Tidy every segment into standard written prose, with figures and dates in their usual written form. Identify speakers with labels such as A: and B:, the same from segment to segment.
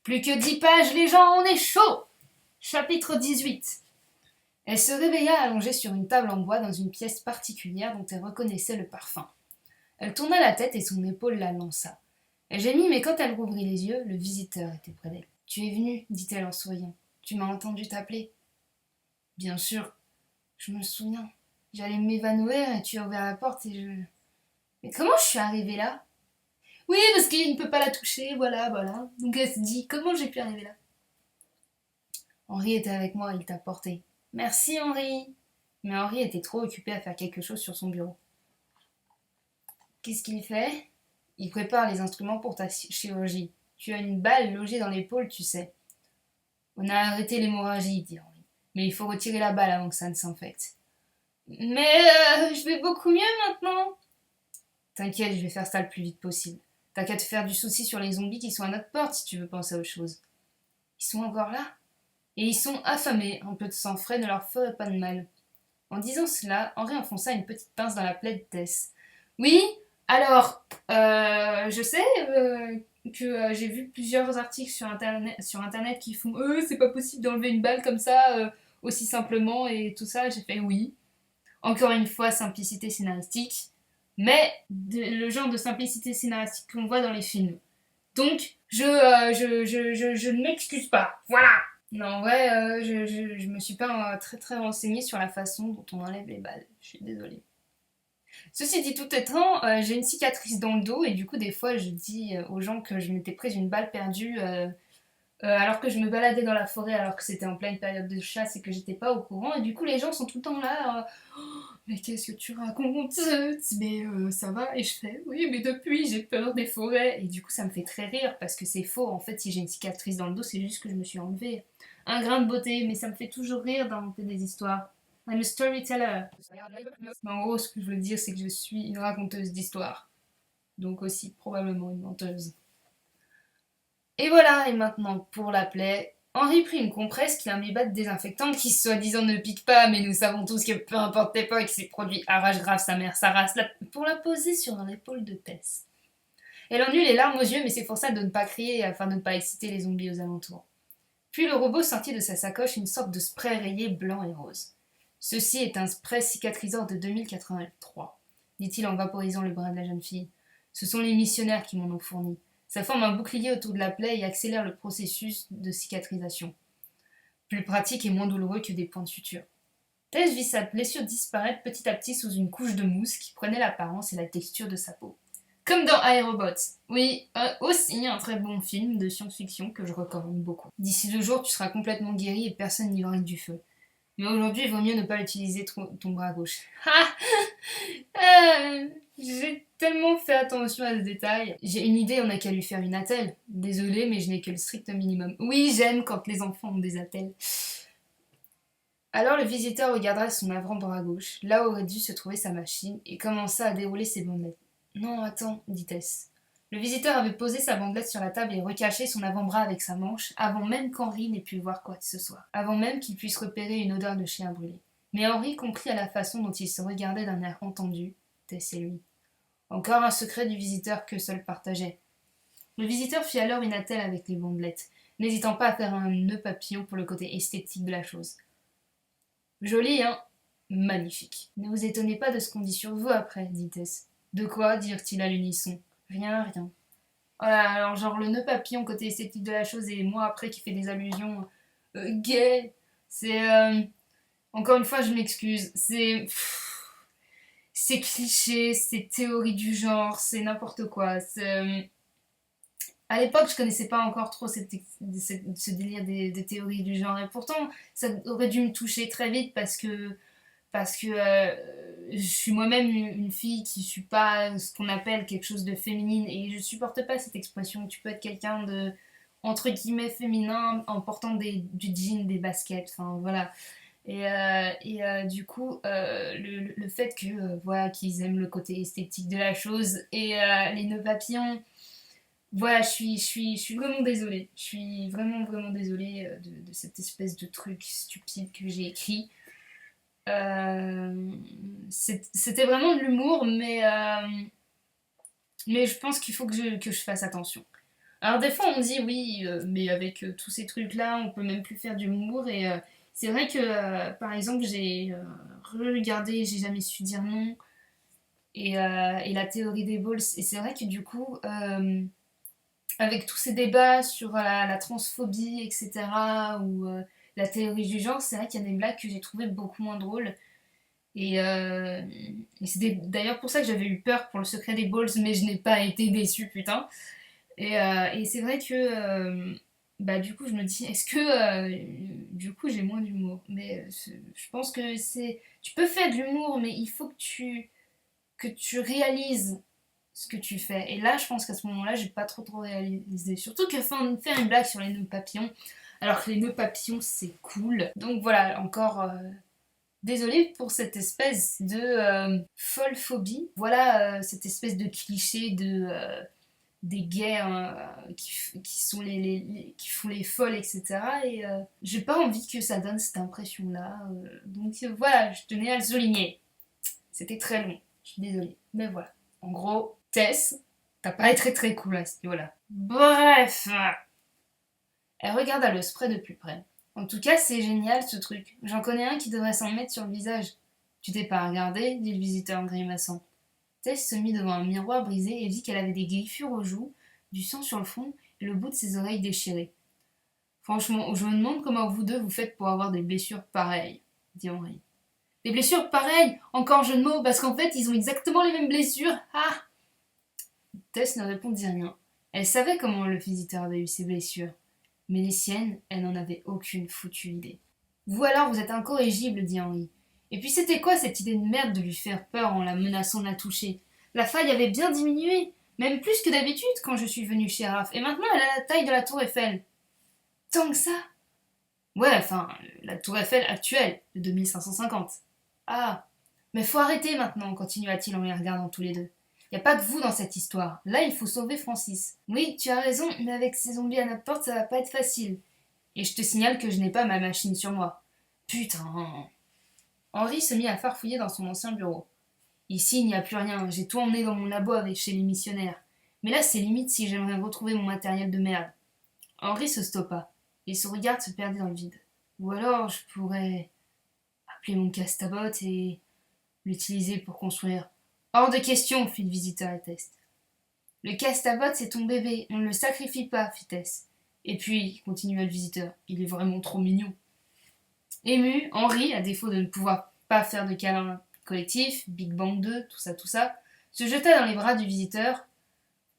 A: Plus que 10 pages, les gens, on est chaud. Chapitre 18. Elle se réveilla allongée sur une table en bois dans une pièce particulière dont elle reconnaissait le parfum. Elle tourna la tête et son épaule la lança. Elle gémit, mais quand elle rouvrit les yeux, le visiteur était près d'elle. « Tu es venu, dit-elle en souriant. Tu m'as entendu t'appeler. » Bien sûr, je me souviens. J'allais m'évanouir et tu as ouvert la porte et je... Mais comment je suis arrivée là? Oui, parce qu'il ne peut pas la toucher, voilà. Donc elle se dit, comment j'ai pu arriver là? Henri était avec moi, il t'a porté. Merci Henri. Mais Henri était trop occupé à faire quelque chose sur son bureau. Qu'est-ce qu'il fait? Il prépare les instruments pour ta chirurgie. Tu as une balle logée dans l'épaule, tu sais. On a arrêté l'hémorragie, dit Henri. Mais il faut retirer la balle avant que ça ne s'infecte. Mais je vais beaucoup mieux maintenant. T'inquiète, je vais faire ça le plus vite possible. T'as qu'à te faire du souci sur les zombies qui sont à notre porte si tu veux penser à autre chose. Ils sont encore là? Et ils sont affamés, un peu de sang frais ne leur ferait pas de mal. En disant cela, Henri enfonça une petite pince dans la plaie de Tess. Oui, alors, je sais que j'ai vu plusieurs articles sur internet qui font c'est pas possible d'enlever une balle comme ça aussi simplement et tout ça. J'ai fait oui. Encore une fois, simplicité scénaristique, mais le genre de simplicité scénaristique qu'on voit dans les films. Donc, je ne m'excuse pas. Voilà. Non, en vrai, je me suis pas très très renseignée sur la façon dont on enlève les balles. Je suis désolée. Ceci dit tout étant, j'ai une cicatrice dans le dos et du coup des fois je dis aux gens que je m'étais prise une balle perdue alors que je me baladais dans la forêt alors que c'était en pleine période de chasse et que j'étais pas au courant et du coup les gens sont tout le temps là oh, mais qu'est-ce que tu racontes? Mais ça va? Et je fais oui mais depuis j'ai peur des forêts et du coup ça me fait très rire parce que c'est faux en fait si j'ai une cicatrice dans le dos c'est juste que je me suis enlevée un grain de beauté mais ça me fait toujours rire d'inventer des histoires. I'm a storyteller. Mais en gros, ce que je veux dire, c'est que je suis une raconteuse d'histoire. Donc aussi probablement une menteuse. Et voilà, et maintenant, pour la plaie, Henri prit une compresse qui imbiba de désinfectant qui soi-disant ne pique pas, mais nous savons tous que peu importe l'époque, ces produits arrachent grave sa mère, sa race, pour la poser sur l'épaule de Tess. Elle en eut les larmes aux yeux, mais s'efforça de ne pas crier afin de ne pas exciter les zombies aux alentours. Puis le robot sortit de sa sacoche une sorte de spray rayé blanc et rose. Ceci est un spray cicatrisant de 2083, dit-il en vaporisant le bras de la jeune fille. Ce sont les missionnaires qui m'en ont fourni. Ça forme un bouclier autour de la plaie et accélère le processus de cicatrisation. Plus pratique et moins douloureux que des points de suture. Tess vit sa blessure disparaître petit à petit sous une couche de mousse qui prenait l'apparence et la texture de sa peau. Comme dans iRobot. Oui, aussi un très bon film de science-fiction que je recommande beaucoup. D'ici 2 jours, tu seras complètement guéri et personne n'y verra du feu. Mais aujourd'hui, il vaut mieux ne pas utiliser ton bras gauche. J'ai tellement fait attention à ce détail. J'ai une idée, on n'a qu'à lui faire une attelle. Désolée, mais je n'ai que le strict minimum. Oui, j'aime quand les enfants ont des attelles. Alors le visiteur regardera son avant-bras gauche, là où aurait dû se trouver sa machine, et commença à dérouler ses bandelettes. Non, attends, dit Tess. Le visiteur avait posé sa bandelette sur la table et recaché son avant-bras avec sa manche, avant même qu'Henri n'ait pu voir quoi que ce soit, avant même qu'il puisse repérer une odeur de chien brûlé. Mais Henri comprit à la façon dont ils se regardaient d'un air entendu, Tess et lui. Encore un secret du visiteur que seul partageait. Le visiteur fit alors une attelle avec les bandelettes, n'hésitant pas à faire un nœud papillon pour le côté esthétique de la chose. Joli, hein? Magnifique. Ne vous étonnez pas de ce qu'on dit sur vous après, dit Tess. De quoi? dirent-ils à l'unisson. Rien. Voilà, alors genre le nœud papillon côté esthétique de la chose et moi après qui fait des allusions gays. C'est encore une fois je m'excuse. C'est cliché, c'est théorie du genre, c'est n'importe quoi. À l'époque, je connaissais pas encore trop ce délire des théories du genre et pourtant ça aurait dû me toucher très vite parce que je suis moi-même une fille qui suis pas ce qu'on appelle quelque chose de féminine et je supporte pas cette expression. Tu peux être quelqu'un de entre guillemets féminin en portant du jean, des baskets, enfin voilà. Du coup, le fait que voilà qu'ils aiment le côté esthétique de la chose et les nœuds papillons, voilà, je suis vraiment désolée. Je suis vraiment désolée de cette espèce de truc stupide que j'ai écrit. C'était vraiment de l'humour, mais je pense qu'il faut que je fasse attention. Alors des fois on dit oui, mais avec tous ces trucs-là, on peut même plus faire d'humour. Et c'est vrai que, par exemple, j'ai regardé J'ai jamais su dire non et la théorie des balls. Et c'est vrai que du coup, avec tous ces débats sur la transphobie, etc., ou la théorie du genre, c'est vrai qu'il y a des blagues que j'ai trouvées beaucoup moins drôles. Et c'est d'ailleurs pour ça que j'avais eu peur pour le secret des balls, mais je n'ai pas été déçue, putain. Et c'est vrai que, bah, du coup, je me dis, est-ce que, du coup, j'ai moins d'humour? Mais je pense que c'est. Tu peux faire de l'humour, mais il faut que tu réalises ce que tu fais. Et là, je pense qu'à ce moment-là, j'ai pas trop réalisé. Surtout que faire une blague sur les nœuds papillons, alors que les nœuds papillons, c'est cool. Donc voilà, encore. Désolée pour cette espèce de folle phobie. Voilà, cette espèce de cliché des gays qui sont qui font les folles, etc. Et j'ai pas envie que ça donne cette impression-là. Donc voilà, je tenais à le souligner. C'était très long, je suis désolée. Mais voilà. En gros, Tess, t'as pas été très très cool à ce niveau-là. Bref, elle regarda le spray de plus près. En tout cas, c'est génial ce truc. J'en connais un qui devrait s'en mettre sur le visage. Tu t'es pas regardé, dit le visiteur en grimaçant. Tess se mit devant un miroir brisé et vit qu'elle avait des griffures aux joues, du sang sur le front et le bout de ses oreilles déchirées. Franchement, je me demande comment vous deux vous faites pour avoir des blessures pareilles, dit Henri. Des blessures pareilles. Encore jeu de mots, parce qu'en fait, ils ont exactement les mêmes blessures. Ah. Tess ne répondit rien. Elle savait comment le visiteur avait eu ses blessures. Mais les siennes, elle n'en avait aucune foutue idée. Vous alors, vous êtes incorrigible, dit Henri. Et puis c'était quoi cette idée de merde de lui faire peur en la menaçant de la toucher? La faille avait bien diminué, même plus que d'habitude quand je suis venue chez Raph, et maintenant elle a la taille de la tour Eiffel. Tant que ça? Ouais, enfin, la tour Eiffel actuelle, de 2550. Ah, mais faut arrêter maintenant, continua-t-il en les regardant tous les deux. Y a pas que vous dans cette histoire. Là, il faut sauver Francis. Oui, tu as raison, mais avec ces zombies à notre porte, ça va pas être facile. Et je te signale que je n'ai pas ma machine sur moi. Putain. Henri se mit à farfouiller dans son ancien bureau. Ici, il n'y a plus rien. J'ai tout emmené dans mon labo avec chez les missionnaires. Mais là, c'est limite si j'aimerais retrouver mon matériel de merde. Henri se stoppa, et son regard se perdit dans le vide. Ou alors, je pourrais appeler mon castabot et l'utiliser pour construire. Hors de question, fit le visiteur à Tess. Le castabot, c'est ton bébé. On ne le sacrifie pas, fit Tess. Et puis, continua le visiteur, il est vraiment trop mignon. Ému, Henri, à défaut de ne pouvoir pas faire de câlin collectif, Big Bang 2, tout ça, se jeta dans les bras du visiteur.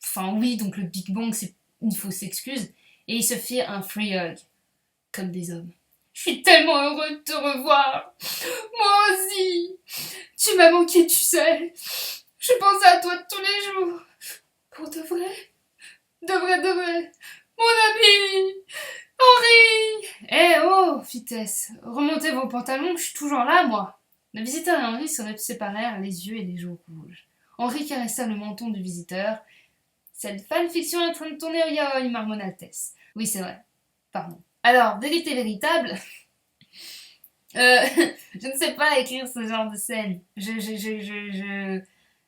A: Enfin oui, donc le Big Bang, c'est une fausse excuse. Et ils se firent un free hug, comme des hommes. Je suis tellement heureux de te revoir. Moi aussi. Tu m'as manqué, tu sais. Je pensais à toi tous les jours. Pour de vrai. De vrai, de vrai. Mon ami. Henri. Eh oh, fit Tess. Remontez vos pantalons, je suis toujours là, moi. Le visiteur et Henri se séparèrent, les yeux et les joues rouges. Henri caressa le menton du visiteur. Cette fanfiction est en train de tourner au yaoi, marmonna Tess. Oui, c'est vrai. Pardon. Alors, vérité véritable, je ne sais pas écrire ce genre de scène.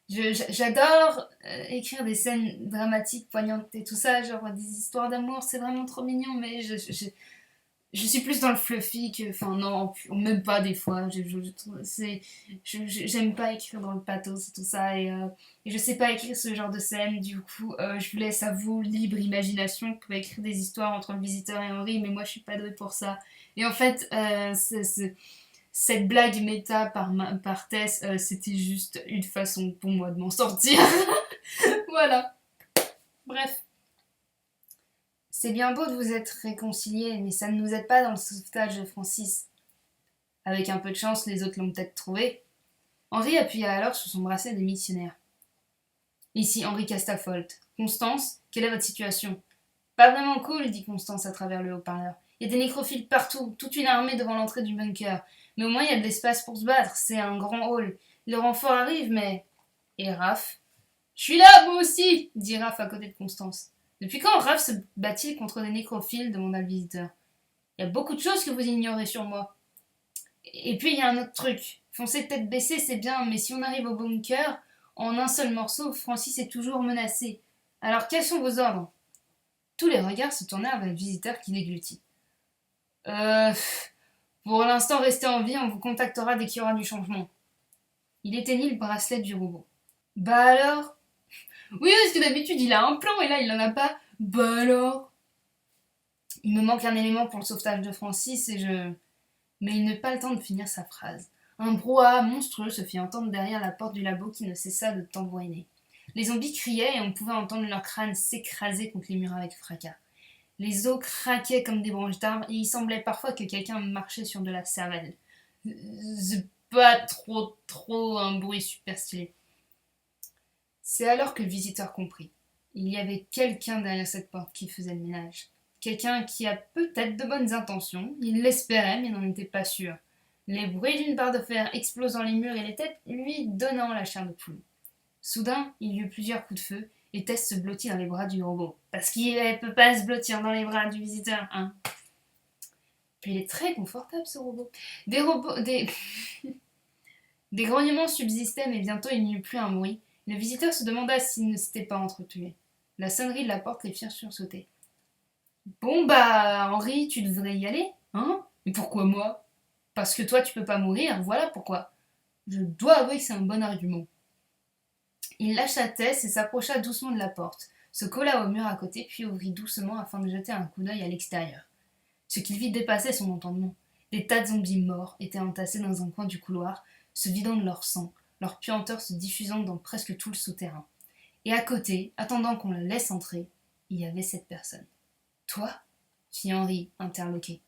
A: J'adore écrire des scènes dramatiques, poignantes et tout ça, genre des histoires d'amour, c'est vraiment trop mignon, mais je suis plus dans le fluffy que. Enfin, non, même pas des fois. J'aime pas écrire dans le pathos et tout ça. Et je sais pas écrire ce genre de scène. Du coup, je vous laisse à vous, libre imagination, pour écrire des histoires entre le visiteur et Henri. Mais moi, je suis pas douée pour ça. Et en fait, cette blague méta par Tess, c'était juste une façon pour moi de m'en sortir. Voilà. Bref. C'est bien beau de vous être réconciliés, mais ça ne nous aide pas dans le sauvetage de Francis. Avec un peu de chance, les autres l'ont peut-être trouvé. Henri appuya alors sur son bracelet de missionnaire. Ici Henri Castafolt. Constance, quelle est votre situation? Pas vraiment cool, dit Constance à travers le haut-parleur. Il y a des nécrophiles partout, toute une armée devant l'entrée du bunker. Mais au moins il y a de l'espace pour se battre, c'est un grand hall. Le renfort arrive, mais. Et Raph? Je suis là, moi aussi, dit Raph à côté de Constance. Depuis quand Raph se bat-il contre des nécrophiles demanda le visiteur. Il y a beaucoup de choses que vous ignorez sur moi. Et puis il y a un autre truc. Foncer tête baissée, c'est bien, mais si on arrive au bunker, en un seul morceau, Francis est toujours menacé. Alors quels sont vos ordres? Tous les regards se tournèrent vers le visiteur qui déglutit. Euh. Pour l'instant, restez en vie, on vous contactera dès qu'il y aura du changement. Il éteignit le bracelet du robot. Bah alors? Oui, parce que d'habitude il a un plan et là il en a pas. Bah alors? Il me manque un élément pour le sauvetage de Francis et je. Mais il n'eut pas le temps de finir sa phrase. Un brouhaha monstrueux se fit entendre derrière la porte du labo qui ne cessa de tambouriner. Les zombies criaient et on pouvait entendre leurs crânes s'écraser contre les murs avec fracas. Les os craquaient comme des branches d'arbres et il semblait parfois que quelqu'un marchait sur de la cervelle. C'est pas trop un bruit super stylé. C'est alors que le visiteur comprit. Il y avait quelqu'un derrière cette porte qui faisait le ménage. Quelqu'un qui a peut-être de bonnes intentions, il l'espérait mais n'en était pas sûr. Les bruits d'une barre de fer explosant les murs et les têtes lui donnant la chair de poule. Soudain, il y eut plusieurs coups de feu et Tess se blottit dans les bras du robot. Parce qu'il ne peut pas se blottir dans les bras du visiteur, hein. Puis il est très confortable ce robot. Des grognements subsistaient mais bientôt il n'y eut plus un bruit. Le visiteur se demanda s'il ne s'était pas entretué. La sonnerie de la porte les fit sursauter. Bon bah, Henri, tu devrais y aller, hein? Mais pourquoi moi? Parce que toi tu peux pas mourir, voilà pourquoi. Je dois avouer que c'est un bon argument. Il lâcha Tess et s'approcha doucement de la porte, se colla au mur à côté, puis ouvrit doucement afin de jeter un coup d'œil à l'extérieur. Ce qu'il vit dépassait son entendement. Des tas de zombies morts étaient entassés dans un coin du couloir, se vidant de leur sang, leur puanteur se diffusant dans presque tout le souterrain. Et à côté, attendant qu'on le laisse entrer, il y avait cette personne. Toi? Fit Henri, interloqué.